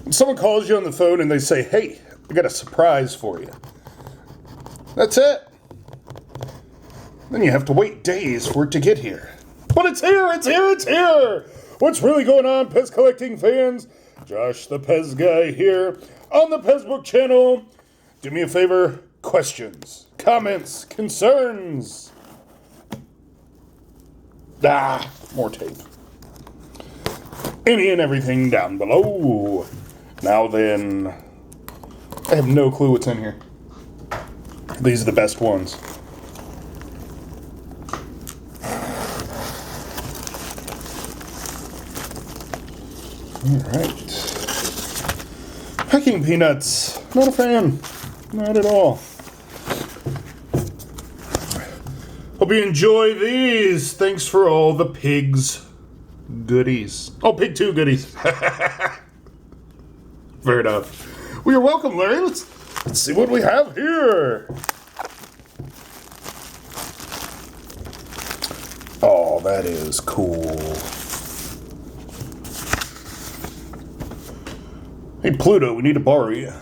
When someone calls you on the phone and they say, hey, I got a surprise for you. That's it. Then you have to wait days for it to get here. But it's here, it's here, it's here! What's really going on, PEZ collecting fans? Josh the PEZ guy here on the PEZBook channel. Do me a favor, questions, comments, concerns. More tape. Any and everything down below. Now then, I have no clue what's in here. These are the best ones. Alright. Packing peanuts. Not a fan. Not at all. Hope you enjoy these. Thanks for all the pigs goodies. Oh, pig 2 goodies. Fair enough. Well, you're welcome, Larry. Let's see what we have here. Oh, that is cool. Hey, Pluto, we need to borrow you.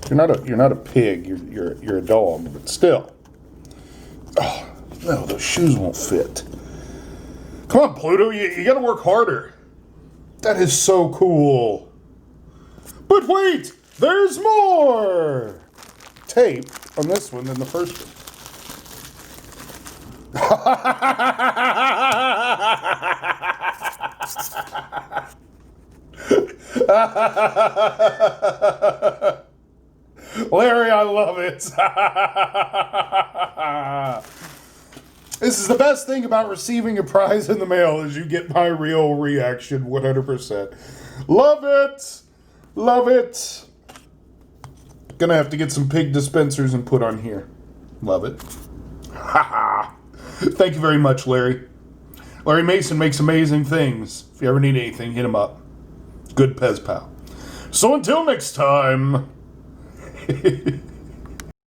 You're not a pig. You're a dog, but still. Oh no, those shoes won't fit. Come on, Pluto, you got to work harder. That is so cool. But wait, there's more tape on this one than the first one. Larry, I love it. This is the best thing about receiving a prize in the mail is you get my real reaction 100%. Love it. Love it. Gonna have to get some pig dispensers and put on here. Love it. Thank you very much, Larry. Larry Mason makes amazing things. If you ever need anything, hit him up. Good PEZ pal. So until next time.